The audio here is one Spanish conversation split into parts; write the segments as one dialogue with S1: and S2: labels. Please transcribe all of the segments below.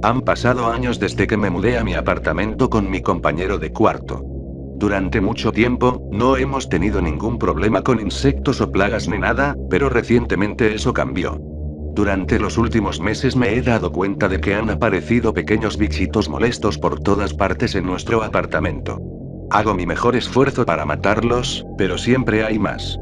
S1: Han pasado años desde que me mudé a mi apartamento con mi compañero de cuarto. Durante mucho tiempo, no hemos tenido ningún problema con insectos o plagas ni nada, pero recientemente eso cambió. Durante los últimos meses me he dado cuenta de que han aparecido pequeños bichitos molestos por todas partes en nuestro apartamento. Hago mi mejor esfuerzo para matarlos, pero siempre hay más.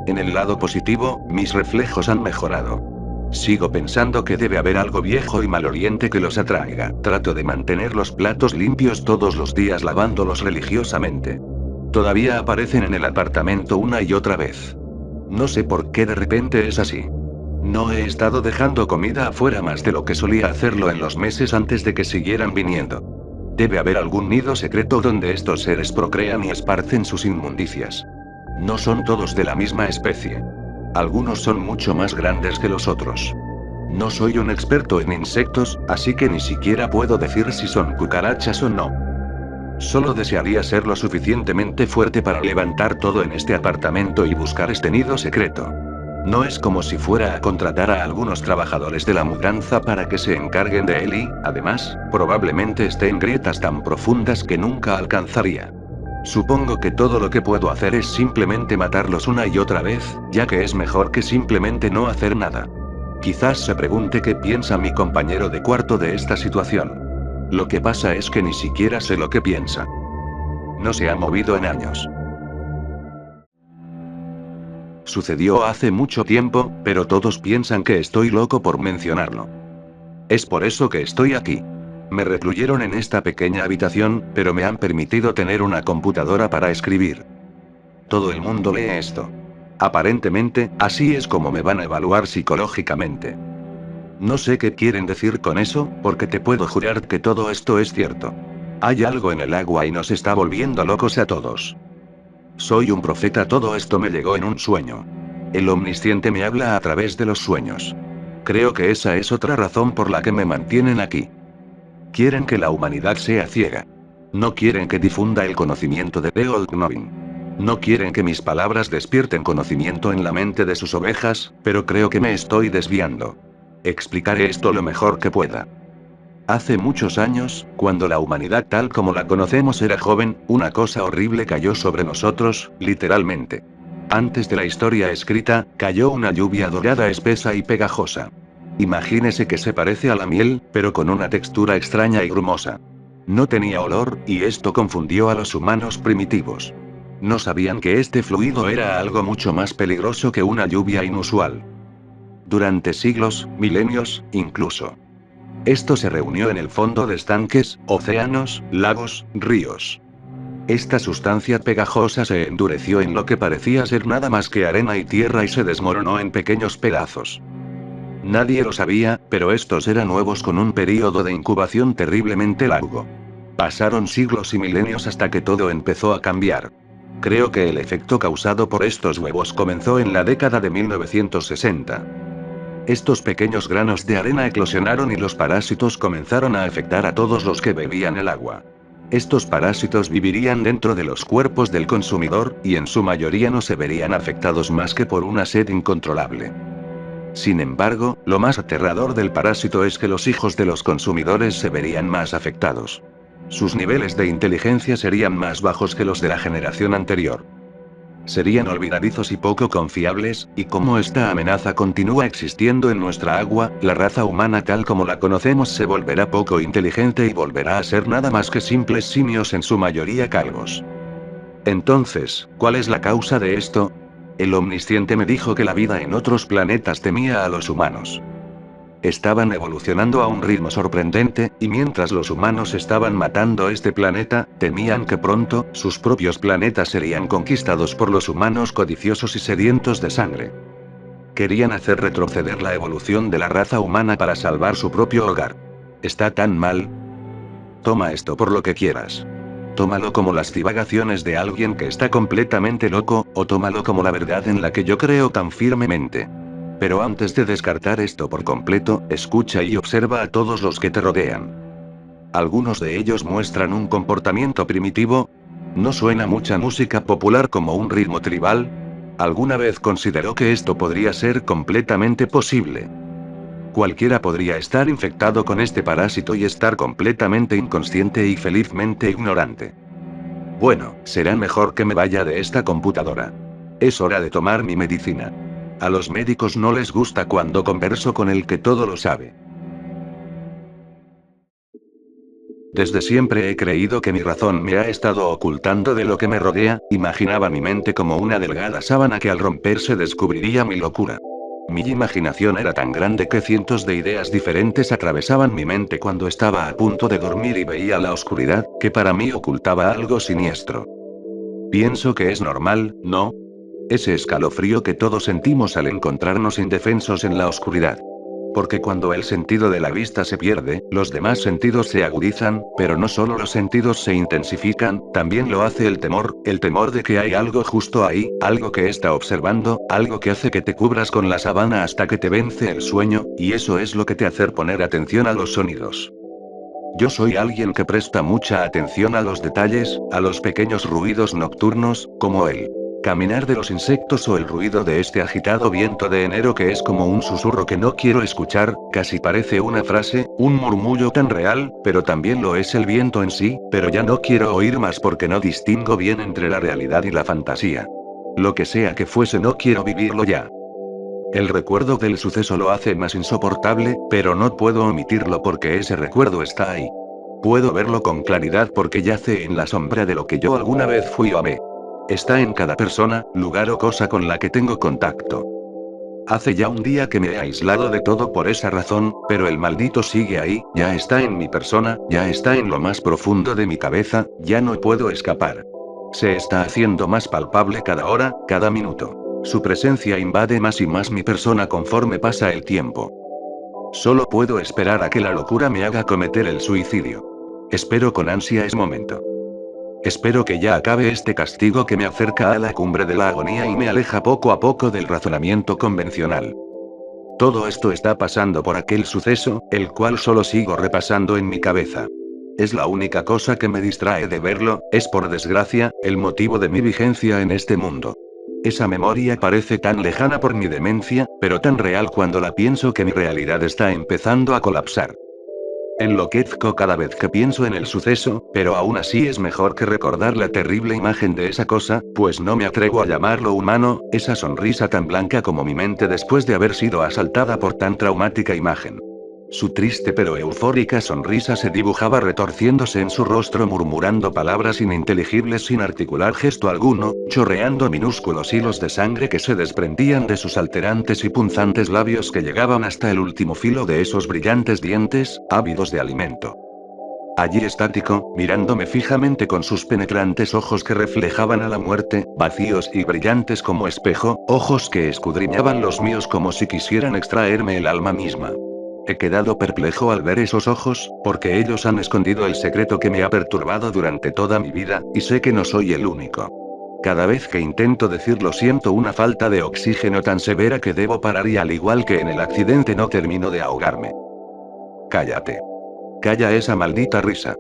S1: En el lado positivo, mis reflejos han mejorado. Sigo pensando que debe haber algo viejo y maloliente que los atraiga. Trato de mantener los platos limpios todos los días lavándolos religiosamente. Todavía aparecen en el apartamento una y otra vez. No sé por qué de repente es así. No he estado dejando comida afuera más de lo que solía hacerlo en los meses antes de que siguieran viniendo. Debe haber algún nido secreto donde estos seres procrean y esparcen sus inmundicias. No son todos de la misma especie. Algunos son mucho más grandes que los otros. No soy un experto en insectos, así que ni siquiera puedo decir si son cucarachas o no. Solo desearía ser lo suficientemente fuerte para levantar todo en este apartamento y buscar este nido secreto. No es como si fuera a contratar a algunos trabajadores de la mudanza para que se encarguen de él y, además, probablemente esté en grietas tan profundas que nunca alcanzaría. Supongo que todo lo que puedo hacer es simplemente matarlos una y otra vez, ya que es mejor que simplemente no hacer nada. Quizás se pregunte qué piensa mi compañero de cuarto de esta situación. Lo que pasa es que ni siquiera sé lo que piensa. No se ha movido en años. Sucedió hace mucho tiempo, pero todos piensan que estoy loco por mencionarlo. Es por eso que estoy aquí. Me recluyeron en esta pequeña habitación, pero me han permitido tener una computadora para escribir. Todo el mundo lee esto. Aparentemente, así es como me van a evaluar psicológicamente. No sé qué quieren decir con eso, porque te puedo jurar que todo esto es cierto. Hay algo en el agua y nos está volviendo locos a todos. Soy un profeta, todo esto me llegó en un sueño. El omnisciente me habla a través de los sueños. Creo que esa es otra razón por la que me mantienen aquí. Quieren que la humanidad sea ciega. No quieren que difunda el conocimiento de The Old Knowing. No quieren que mis palabras despierten conocimiento en la mente de sus ovejas, pero creo que me estoy desviando. Explicaré esto lo mejor que pueda. Hace muchos años, cuando la humanidad tal como la conocemos era joven, una cosa horrible cayó sobre nosotros, literalmente. Antes de la historia escrita, cayó una lluvia dorada espesa y pegajosa. Imagínese que se parece a la miel, pero con una textura extraña y grumosa. No tenía olor, y esto confundió a los humanos primitivos. No sabían que este fluido era algo mucho más peligroso que una lluvia inusual. Durante siglos, milenios, incluso. Esto se reunió en el fondo de estanques, océanos, lagos, ríos. Esta sustancia pegajosa se endureció en lo que parecía ser nada más que arena y tierra y se desmoronó en pequeños pedazos. Nadie lo sabía, pero estos eran huevos con un período de incubación terriblemente largo. Pasaron siglos y milenios hasta que todo empezó a cambiar. Creo que el efecto causado por estos huevos comenzó en la década de 1960. Estos pequeños granos de arena eclosionaron y los parásitos comenzaron a afectar a todos los que bebían el agua. Estos parásitos vivirían dentro de los cuerpos del consumidor, y en su mayoría no se verían afectados más que por una sed incontrolable. Sin embargo, lo más aterrador del parásito es que los hijos de los consumidores se verían más afectados. Sus niveles de inteligencia serían más bajos que los de la generación anterior. Serían olvidadizos y poco confiables, y como esta amenaza continúa existiendo en nuestra agua, la raza humana tal como la conocemos se volverá poco inteligente y volverá a ser nada más que simples simios, en su mayoría calvos. Entonces, ¿cuál es la causa de esto? El omnisciente me dijo que la vida en otros planetas temía a los humanos. Estaban evolucionando a un ritmo sorprendente, y mientras los humanos estaban matando este planeta, temían que pronto, sus propios planetas serían conquistados por los humanos codiciosos y sedientos de sangre. Querían hacer retroceder la evolución de la raza humana para salvar su propio hogar. ¿Está tan mal? Toma esto por lo que quieras. Tómalo como las divagaciones de alguien que está completamente loco, o tómalo como la verdad en la que yo creo tan firmemente. Pero antes de descartar esto por completo, escucha y observa a todos los que te rodean. Algunos de ellos muestran un comportamiento primitivo. ¿No suena mucha música popular como un ritmo tribal? ¿Alguna vez consideró que esto podría ser completamente posible? Cualquiera podría estar infectado con este parásito y estar completamente inconsciente y felizmente ignorante. Bueno, será mejor que me vaya de esta computadora. Es hora de tomar mi medicina. A los médicos no les gusta cuando converso con el que todo lo sabe. Desde siempre he creído que mi razón me ha estado ocultando de lo que me rodea, imaginaba mi mente como una delgada sábana que al romperse descubriría mi locura. Mi imaginación era tan grande que cientos de ideas diferentes atravesaban mi mente cuando estaba a punto de dormir y veía la oscuridad, que para mí ocultaba algo siniestro. Pienso que es normal, ¿no? Ese escalofrío que todos sentimos al encontrarnos indefensos en la oscuridad. Porque cuando el sentido de la vista se pierde, los demás sentidos se agudizan, pero no solo los sentidos se intensifican, también lo hace el temor de que hay algo justo ahí, algo que está observando, algo que hace que te cubras con la sábana hasta que te vence el sueño, y eso es lo que te hace poner atención a los sonidos. Yo soy alguien que presta mucha atención a los detalles, a los pequeños ruidos nocturnos, como el caminar de los insectos o el ruido de este agitado viento de enero que es como un susurro que no quiero escuchar, casi parece una frase, un murmullo tan real, pero también lo es el viento en sí, pero ya no quiero oír más porque no distingo bien entre la realidad y la fantasía. Lo que sea que fuese no quiero vivirlo ya. El recuerdo del suceso lo hace más insoportable, pero no puedo omitirlo porque ese recuerdo está ahí. Puedo verlo con claridad porque yace en la sombra de lo que yo alguna vez fui o amé. Está en cada persona, lugar o cosa con la que tengo contacto. Hace ya un día que me he aislado de todo por esa razón, pero el maldito sigue ahí, ya está en mi persona, ya está en lo más profundo de mi cabeza, ya no puedo escapar. Se está haciendo más palpable cada hora, cada minuto. Su presencia invade más y más mi persona conforme pasa el tiempo. Solo puedo esperar a que la locura me haga cometer el suicidio. Espero con ansia ese momento. Espero que ya acabe este castigo que me acerca a la cumbre de la agonía y me aleja poco a poco del razonamiento convencional. Todo esto está pasando por aquel suceso, el cual solo sigo repasando en mi cabeza. Es la única cosa que me distrae de verlo, es por desgracia, el motivo de mi vigencia en este mundo. Esa memoria parece tan lejana por mi demencia, pero tan real cuando la pienso que mi realidad está empezando a colapsar. Enloquezco cada vez que pienso en el suceso, pero aún así es mejor que recordar la terrible imagen de esa cosa, pues no me atrevo a llamarlo humano, esa sonrisa tan blanca como mi mente después de haber sido asaltada por tan traumática imagen. Su triste pero eufórica sonrisa se dibujaba retorciéndose en su rostro murmurando palabras ininteligibles sin articular gesto alguno, chorreando minúsculos hilos de sangre que se desprendían de sus alterantes y punzantes labios que llegaban hasta el último filo de esos brillantes dientes, ávidos de alimento. Allí estático, mirándome fijamente con sus penetrantes ojos que reflejaban a la muerte, vacíos y brillantes como espejo, ojos que escudriñaban los míos como si quisieran extraerme el alma misma. He quedado perplejo al ver esos ojos, porque ellos han escondido el secreto que me ha perturbado durante toda mi vida, y sé que no soy el único. Cada vez que intento decirlo siento una falta de oxígeno tan severa que debo parar y al igual que en el accidente no termino de ahogarme. Cállate. Calla esa maldita risa.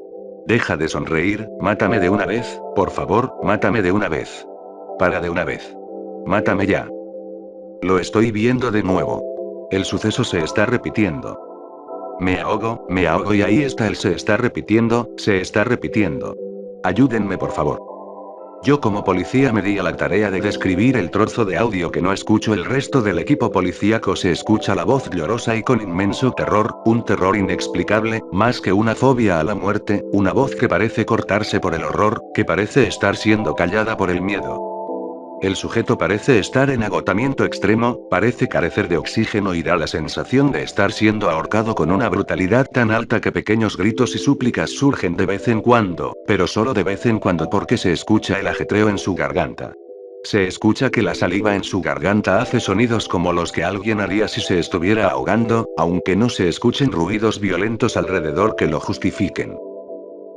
S1: Deja de sonreír, mátame de una vez, por favor, mátame de una vez. Para de una vez. Mátame ya. Lo estoy viendo de nuevo. El suceso se está repitiendo. Me ahogo y ahí está él se está repitiendo, se está repitiendo. Ayúdenme por favor. Yo como policía me di a la tarea de describir el trozo de audio que no escucho el resto del equipo policíaco se escucha la voz llorosa y con inmenso terror, un terror inexplicable, más que una fobia a la muerte, una voz que parece cortarse por el horror, que parece estar siendo callada por el miedo. El sujeto parece estar en agotamiento extremo, parece carecer de oxígeno y da la sensación de estar siendo ahorcado con una brutalidad tan alta que pequeños gritos y súplicas surgen de vez en cuando, pero solo de vez en cuando porque se escucha el ajetreo en su garganta. Se escucha que la saliva en su garganta hace sonidos como los que alguien haría si se estuviera ahogando, aunque no se escuchen ruidos violentos alrededor que lo justifiquen.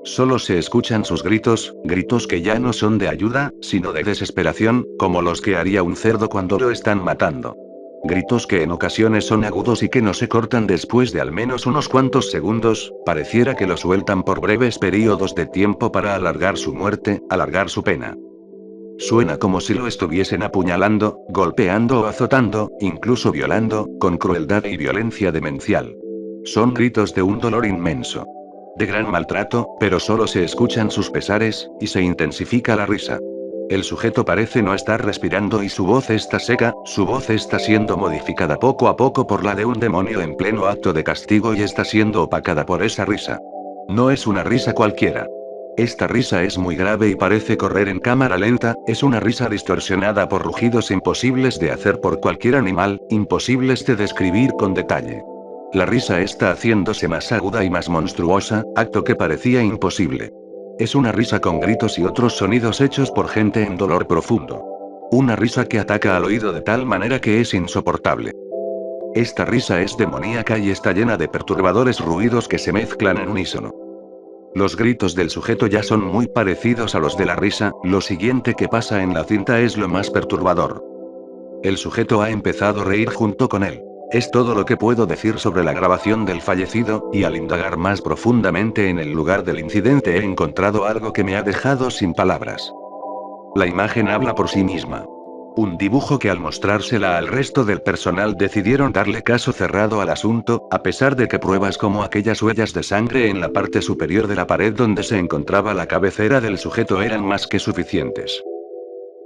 S1: Solo se escuchan sus gritos, gritos que ya no son de ayuda, sino de desesperación, como los que haría un cerdo cuando lo están matando. Gritos que en ocasiones son agudos y que no se cortan después de al menos unos cuantos segundos, pareciera que lo sueltan por breves periodos de tiempo para alargar su muerte, alargar su pena. Suena como si lo estuviesen apuñalando, golpeando o azotando, incluso violando, con crueldad y violencia demencial. Son gritos de un dolor inmenso. De gran maltrato, pero solo se escuchan sus pesares, y se intensifica la risa. El sujeto parece no estar respirando y su voz está seca, su voz está siendo modificada poco a poco por la de un demonio en pleno acto de castigo y está siendo opacada por esa risa. No es una risa cualquiera. Esta risa es muy grave y parece correr en cámara lenta, es una risa distorsionada por rugidos imposibles de hacer por cualquier animal, imposibles de describir con detalle. La risa está haciéndose más aguda y más monstruosa, acto que parecía imposible. Es una risa con gritos y otros sonidos hechos por gente en dolor profundo. Una risa que ataca al oído de tal manera que es insoportable. Esta risa es demoníaca y está llena de perturbadores ruidos que se mezclan en unísono. Los gritos del sujeto ya son muy parecidos a los de la risa, lo siguiente que pasa en la cinta es lo más perturbador. El sujeto ha empezado a reír junto con él. Es todo lo que puedo decir sobre la grabación del fallecido, y al indagar más profundamente en el lugar del incidente he encontrado algo que me ha dejado sin palabras. La imagen habla por sí misma. Un dibujo que al mostrársela al resto del personal decidieron darle caso cerrado al asunto, a pesar de que pruebas como aquellas huellas de sangre en la parte superior de la pared donde se encontraba la cabecera del sujeto eran más que suficientes.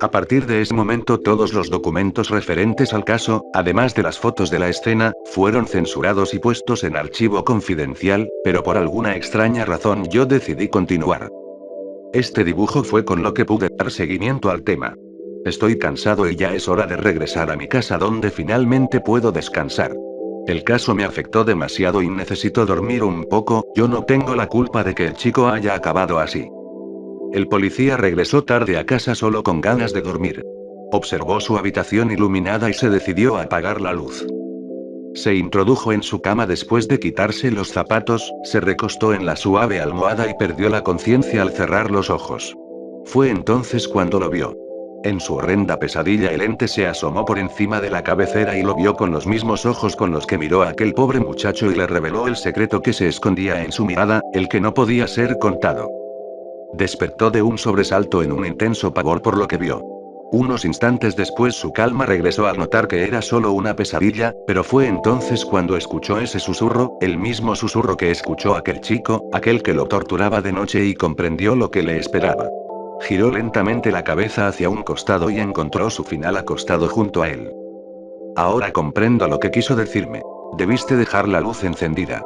S1: A partir de ese momento todos los documentos referentes al caso, además de las fotos de la escena, fueron censurados y puestos en archivo confidencial, pero por alguna extraña razón yo decidí continuar. Este dibujo fue con lo que pude dar seguimiento al tema. Estoy cansado y ya es hora de regresar a mi casa donde finalmente puedo descansar. El caso me afectó demasiado y necesito dormir un poco, yo no tengo la culpa de que el chico haya acabado así. El policía regresó tarde a casa solo con ganas de dormir. Observó su habitación iluminada y se decidió a apagar la luz. Se introdujo en su cama después de quitarse los zapatos, se recostó en la suave almohada y perdió la conciencia al cerrar los ojos. Fue entonces cuando lo vio. En su horrenda pesadilla el ente se asomó por encima de la cabecera y lo vio con los mismos ojos con los que miró a aquel pobre muchacho y le reveló el secreto que se escondía en su mirada, el que no podía ser contado. Despertó de un sobresalto en un intenso pavor por lo que vio. Unos instantes después su calma regresó al notar que era solo una pesadilla, pero fue entonces cuando escuchó ese susurro, el mismo susurro que escuchó aquel chico, aquel que lo torturaba de noche y comprendió lo que le esperaba. Giró lentamente la cabeza hacia un costado y encontró su final acostado junto a él. Ahora comprendo lo que quiso decirme. Debiste dejar la luz encendida.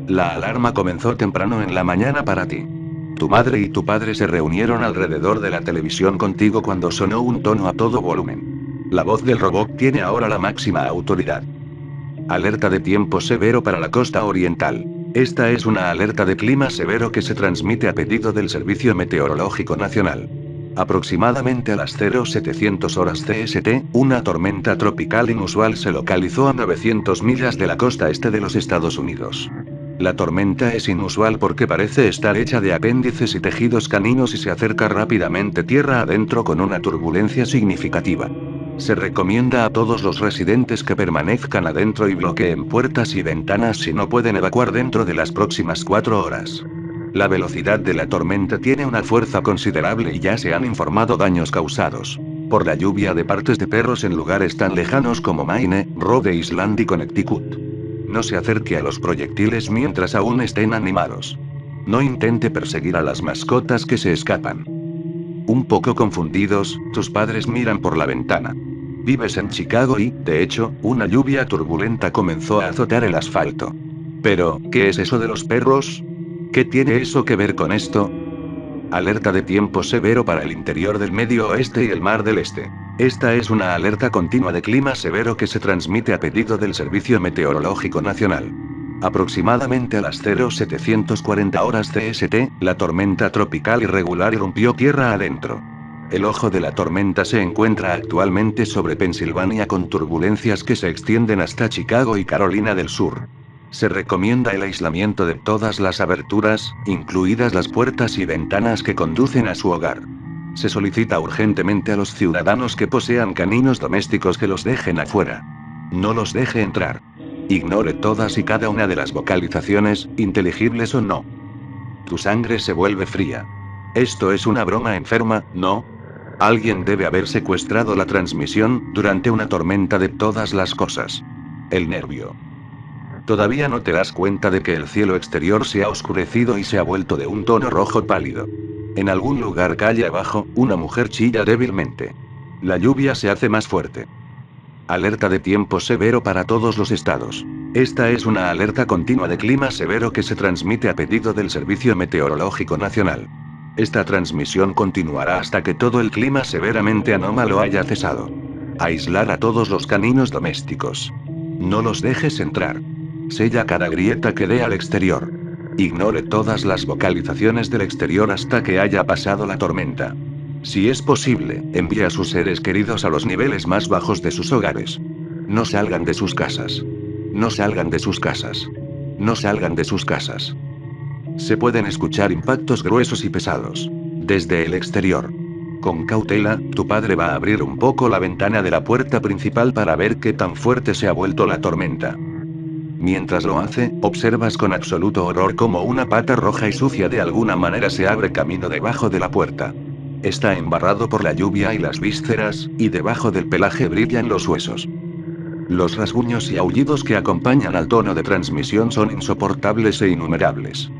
S1: La alarma comenzó temprano en la mañana para ti. Tu madre y tu padre se reunieron alrededor de la televisión contigo cuando sonó un tono a todo volumen. La voz del robot tiene ahora la máxima autoridad. Alerta de tiempo severo para la costa oriental. Esta es una alerta de clima severo que se transmite a pedido del Servicio Meteorológico Nacional. Aproximadamente a las 0700 horas CST, una tormenta tropical inusual se localizó a 900 millas de la costa este de los Estados Unidos. La tormenta es inusual porque parece estar hecha de apéndices y tejidos caninos y se acerca rápidamente tierra adentro con una turbulencia significativa. Se recomienda a todos los residentes que permanezcan adentro y bloqueen puertas y ventanas si no pueden evacuar dentro de las próximas 4 horas. La velocidad de la tormenta tiene una fuerza considerable y ya se han informado daños causados por la lluvia de partes de perros en lugares tan lejanos como Maine, Rhode Island y Connecticut. No se acerque a los proyectiles mientras aún estén animados. No intente perseguir a las mascotas que se escapan. Un poco confundidos, tus padres miran por la ventana. Vives en Chicago y, de hecho, una lluvia turbulenta comenzó a azotar el asfalto. Pero, ¿qué es eso de los perros? ¿Qué tiene eso que ver con esto? Alerta de tiempo severo para el interior del Medio Oeste y el Mar del Este. Esta es una alerta continua de clima severo que se transmite a pedido del Servicio Meteorológico Nacional. Aproximadamente a las 0740 horas CST, la tormenta tropical irregular irrumpió tierra adentro. El ojo de la tormenta se encuentra actualmente sobre Pensilvania con turbulencias que se extienden hasta Chicago y Carolina del Sur. Se recomienda el aislamiento de todas las aberturas, incluidas las puertas y ventanas que conducen a su hogar. Se solicita urgentemente a los ciudadanos que posean caninos domésticos que los dejen afuera. No los deje entrar. Ignore todas y cada una de las vocalizaciones, inteligibles o no. Tu sangre se vuelve fría. Esto es una broma enferma, ¿no? Alguien debe haber secuestrado la transmisión, durante una tormenta de todas las cosas. El nervio. Todavía no te das cuenta de que el cielo exterior se ha oscurecido y se ha vuelto de un tono rojo pálido. En algún lugar calle abajo, una mujer chilla débilmente. La lluvia se hace más fuerte. Alerta de tiempo severo para todos los estados. Esta es una alerta continua de clima severo que se transmite a pedido del Servicio Meteorológico Nacional. Esta transmisión continuará hasta que todo el clima severamente anómalo haya cesado. Aislar a todos los caninos domésticos. No los dejes entrar. Sella cada grieta que dé al exterior. Ignore todas las vocalizaciones del exterior hasta que haya pasado la tormenta. Si es posible, envía a sus seres queridos a los niveles más bajos de sus hogares. No salgan de sus casas. No salgan de sus casas. No salgan de sus casas. Se pueden escuchar impactos gruesos y pesados. Desde el exterior. Con cautela, tu padre va a abrir un poco la ventana de la puerta principal para ver qué tan fuerte se ha vuelto la tormenta. Mientras lo hace, observas con absoluto horror cómo una pata roja y sucia de alguna manera se abre camino debajo de la puerta. Está embarrado por la lluvia y las vísceras, y debajo del pelaje brillan los huesos. Los rasguños y aullidos que acompañan al tono de transmisión son insoportables e innumerables.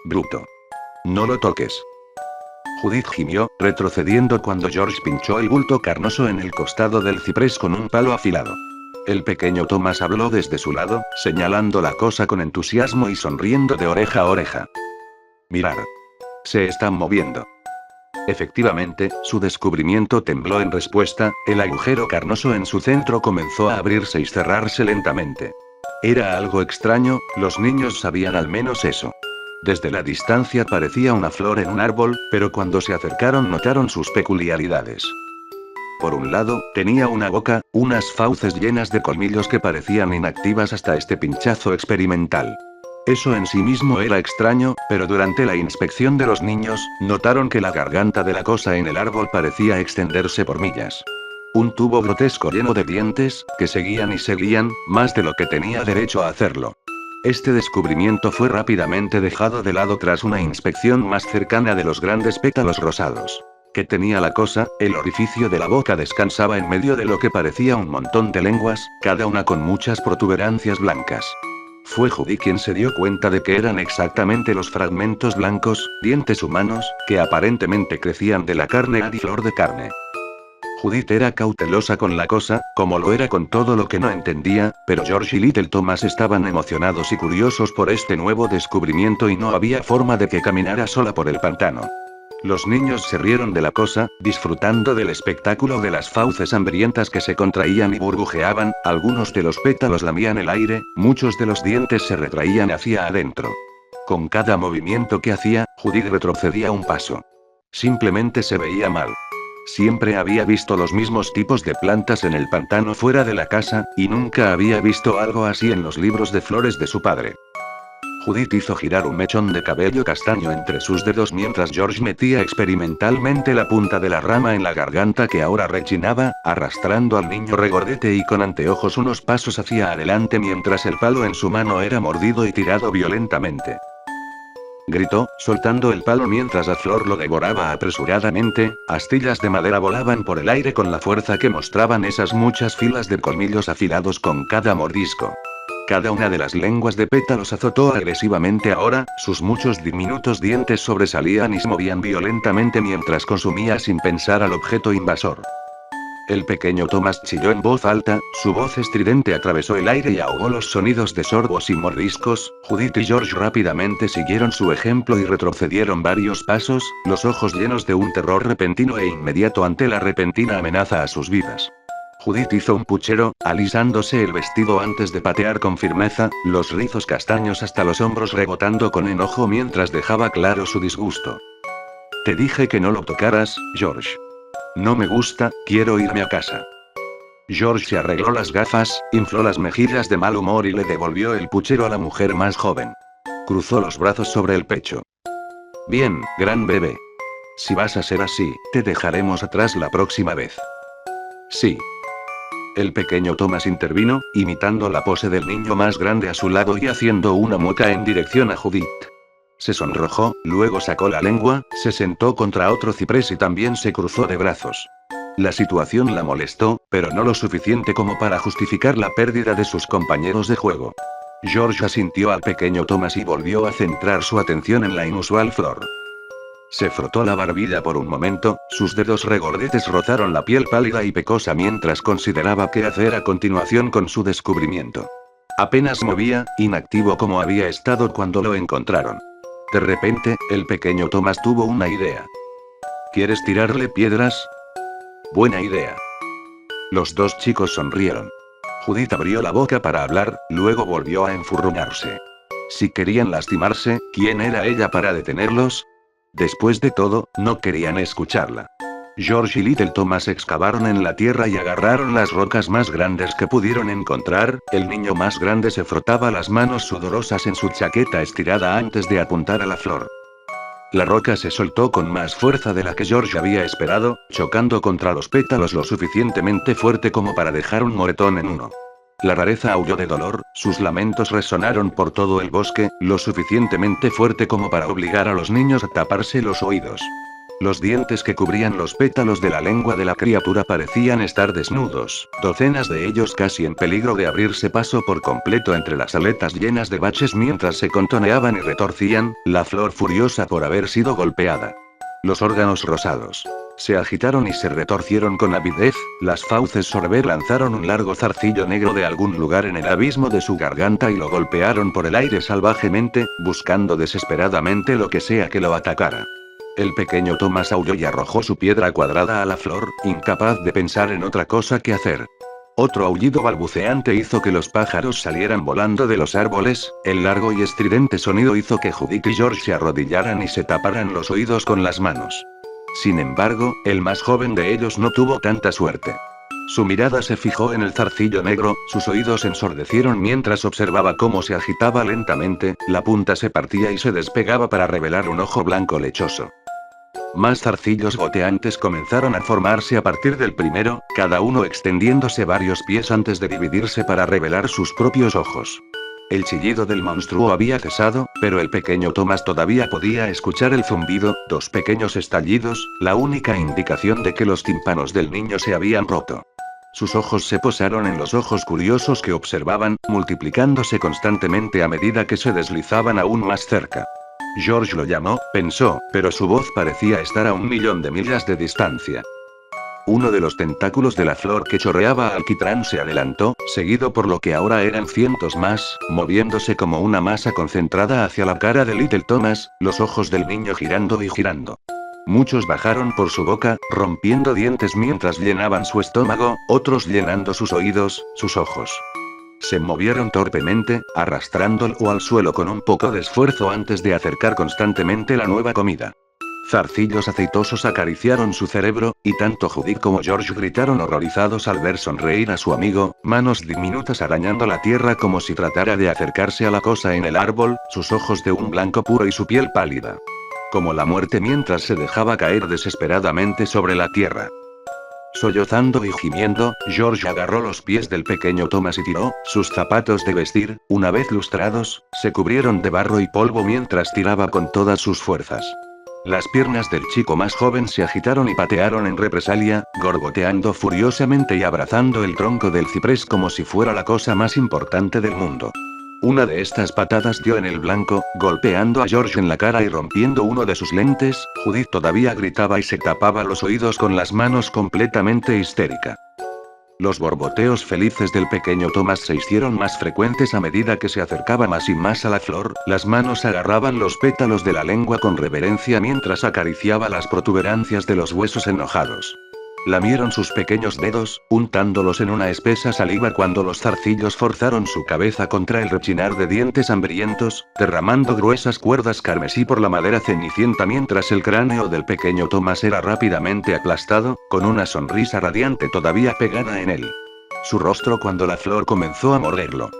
S1: Bruto. No lo toques. Judith gimió, retrocediendo cuando George pinchó el bulto carnoso en el costado del ciprés con un palo afilado. El pequeño Thomas habló desde su lado, señalando la cosa con entusiasmo y sonriendo de oreja a oreja. Mirar. Se están moviendo. Efectivamente, su descubrimiento tembló en respuesta, el agujero carnoso en su centro comenzó a abrirse y cerrarse lentamente. Era algo extraño, los niños sabían al menos eso. Desde la distancia parecía una flor en un árbol, pero cuando se acercaron notaron sus peculiaridades. Por un lado, tenía una boca, unas fauces llenas de colmillos que parecían inactivas hasta este pinchazo experimental. Eso en sí mismo era extraño, pero durante la inspección de los niños, notaron que la garganta de la cosa en el árbol parecía extenderse por millas. Un tubo grotesco lleno de dientes, que seguían y seguían, más de lo que tenía derecho a hacerlo. Este descubrimiento fue rápidamente dejado de lado tras una inspección más cercana de los grandes pétalos rosados. ¿Qué tenía la cosa? El orificio de la boca descansaba en medio de lo que parecía un montón de lenguas, cada una con muchas protuberancias blancas. Fue Judy quien se dio cuenta de que eran exactamente los fragmentos blancos, dientes humanos, que aparentemente crecían de la carne y flor de carne. Judith era cautelosa con la cosa, como lo era con todo lo que no entendía, pero George y Little Thomas estaban emocionados y curiosos por este nuevo descubrimiento y no había forma de que caminara sola por el pantano. Los niños se rieron de la cosa, disfrutando del espectáculo de las fauces hambrientas que se contraían y burbujeaban, algunos de los pétalos lamían el aire, muchos de los dientes se retraían hacia adentro. Con cada movimiento que hacía, Judith retrocedía un paso. Simplemente se veía mal. Siempre había visto los mismos tipos de plantas en el pantano fuera de la casa, y nunca había visto algo así en los libros de flores de su padre. Judith hizo girar un mechón de cabello castaño entre sus dedos mientras George metía experimentalmente la punta de la rama en la garganta que ahora rechinaba, arrastrando al niño regordete y con anteojos unos pasos hacia adelante mientras el palo en su mano era mordido y tirado violentamente. Gritó, soltando el palo mientras la flor lo devoraba apresuradamente, astillas de madera volaban por el aire con la fuerza que mostraban esas muchas filas de colmillos afilados con cada mordisco. Cada una de las lenguas de pétalos azotó agresivamente ahora, sus muchos diminutos dientes sobresalían y se movían violentamente mientras consumía sin pensar al objeto invasor. El pequeño Thomas chilló en voz alta, su voz estridente atravesó el aire y ahogó los sonidos de sorbos y mordiscos. Judith y George rápidamente siguieron su ejemplo y retrocedieron varios pasos, los ojos llenos de un terror repentino e inmediato ante la repentina amenaza a sus vidas. Judith hizo un puchero, alisándose el vestido antes de patear con firmeza, los rizos castaños hasta los hombros rebotando con enojo mientras dejaba claro su disgusto. Te dije que no lo tocaras, George. No me gusta, quiero irme a casa. George se arregló las gafas, infló las mejillas de mal humor y le devolvió el puchero a la mujer más joven. Cruzó los brazos sobre el pecho. Bien, gran bebé. Si vas a ser así, te dejaremos atrás la próxima vez. Sí. El pequeño Thomas intervino, imitando la pose del niño más grande a su lado y haciendo una mueca en dirección a Judith. Se sonrojó, luego sacó la lengua, se sentó contra otro ciprés y también se cruzó de brazos. La situación la molestó, pero no lo suficiente como para justificar la pérdida de sus compañeros de juego. George asintió al pequeño Thomas y volvió a centrar su atención en la inusual flor. Se frotó la barbilla por un momento, sus dedos regordetes rozaron la piel pálida y pecosa mientras consideraba qué hacer a continuación con su descubrimiento. Apenas movía, inactivo como había estado cuando lo encontraron. De repente, el pequeño Thomas tuvo una idea. ¿Quieres tirarle piedras? Buena idea. Los dos chicos sonrieron. Judith abrió la boca para hablar, luego volvió a enfurruñarse. Si querían lastimarse, ¿quién era ella para detenerlos? Después de todo, no querían escucharla. George y Little Thomas excavaron en la tierra y agarraron las rocas más grandes que pudieron encontrar. El niño más grande se frotaba las manos sudorosas en su chaqueta estirada antes de apuntar a la flor. La roca se soltó con más fuerza de la que George había esperado, chocando contra los pétalos lo suficientemente fuerte como para dejar un moretón en uno. La rareza aulló de dolor, sus lamentos resonaron por todo el bosque, lo suficientemente fuerte como para obligar a los niños a taparse los oídos. Los dientes que cubrían los pétalos de la lengua de la criatura parecían estar desnudos, docenas de ellos casi en peligro de abrirse paso por completo entre las aletas llenas de baches mientras se contoneaban y retorcían, la flor furiosa por haber sido golpeada. Los órganos rosados se agitaron y se retorcieron con avidez, las fauces sorber lanzaron un largo zarcillo negro de algún lugar en el abismo de su garganta y lo golpearon por el aire salvajemente, buscando desesperadamente lo que sea que lo atacara. El pequeño Thomas aulló y arrojó su piedra cuadrada a la flor, incapaz de pensar en otra cosa que hacer. Otro aullido balbuceante hizo que los pájaros salieran volando de los árboles, el largo y estridente sonido hizo que Judith y George se arrodillaran y se taparan los oídos con las manos. Sin embargo, el más joven de ellos no tuvo tanta suerte. Su mirada se fijó en el zarcillo negro, sus oídos ensordecieron mientras observaba cómo se agitaba lentamente, la punta se partía y se despegaba para revelar un ojo blanco lechoso. Más zarcillos goteantes comenzaron a formarse a partir del primero, cada uno extendiéndose varios pies antes de dividirse para revelar sus propios ojos. El chillido del monstruo había cesado, pero el pequeño Thomas todavía podía escuchar el zumbido, dos pequeños estallidos, la única indicación de que los tímpanos del niño se habían roto. Sus ojos se posaron en los ojos curiosos que observaban, multiplicándose constantemente a medida que se deslizaban aún más cerca. George lo llamó, pensó, pero su voz parecía estar a 1.000.000 de millas de distancia. Uno de los tentáculos de la flor que chorreaba alquitrán se adelantó, seguido por lo que ahora eran cientos más, moviéndose como una masa concentrada hacia la cara de Little Thomas, los ojos del niño girando y girando. Muchos bajaron por su boca, rompiendo dientes mientras llenaban su estómago, otros llenando sus oídos, sus ojos. Se movieron torpemente, arrastrándolo al suelo con un poco de esfuerzo antes de acercar constantemente la nueva comida. Zarcillos aceitosos acariciaron su cerebro, y tanto Judith como George gritaron horrorizados al ver sonreír a su amigo, manos diminutas arañando la tierra como si tratara de acercarse a la cosa en el árbol, sus ojos de un blanco puro y su piel pálida. Como la muerte mientras se dejaba caer desesperadamente sobre la tierra. Sollozando y gimiendo, George agarró los pies del pequeño Thomas y tiró, sus zapatos de vestir, una vez lustrados, se cubrieron de barro y polvo mientras tiraba con todas sus fuerzas. Las piernas del chico más joven se agitaron y patearon en represalia, gorgoteando furiosamente y abrazando el tronco del ciprés como si fuera la cosa más importante del mundo. Una de estas patadas dio en el blanco, golpeando a George en la cara y rompiendo uno de sus lentes. Judith todavía gritaba y se tapaba los oídos con las manos completamente histérica. Los borboteos felices del pequeño Thomas se hicieron más frecuentes a medida que se acercaba más y más a la flor, las manos agarraban los pétalos de la lengua con reverencia mientras acariciaba las protuberancias de los huesos enojados. Lamieron sus pequeños dedos, untándolos en una espesa saliva cuando los zarcillos forzaron su cabeza contra el rechinar de dientes hambrientos, derramando gruesas cuerdas carmesí por la madera cenicienta mientras el cráneo del pequeño Thomas era rápidamente aplastado, con una sonrisa radiante todavía pegada en él. Su rostro cuando la flor comenzó a morderlo.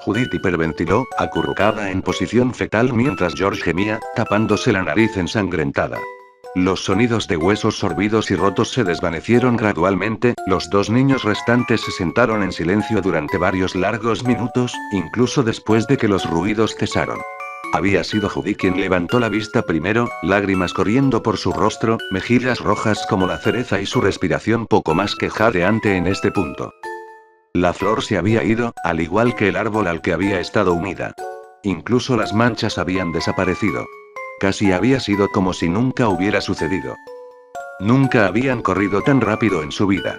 S1: Judith hiperventiló, acurrucada en posición fetal mientras George gemía, tapándose la nariz ensangrentada. Los sonidos de huesos sorbidos y rotos se desvanecieron gradualmente, los dos niños restantes se sentaron en silencio durante varios largos minutos, incluso después de que los ruidos cesaron. Había sido Judy quien levantó la vista primero, lágrimas corriendo por su rostro, mejillas rojas como la cereza y su respiración poco más que jadeante en este punto. La flor se había ido, al igual que el árbol al que había estado unida. Incluso las manchas habían desaparecido. Casi había sido como si nunca hubiera sucedido. Nunca habían corrido tan rápido en su vida.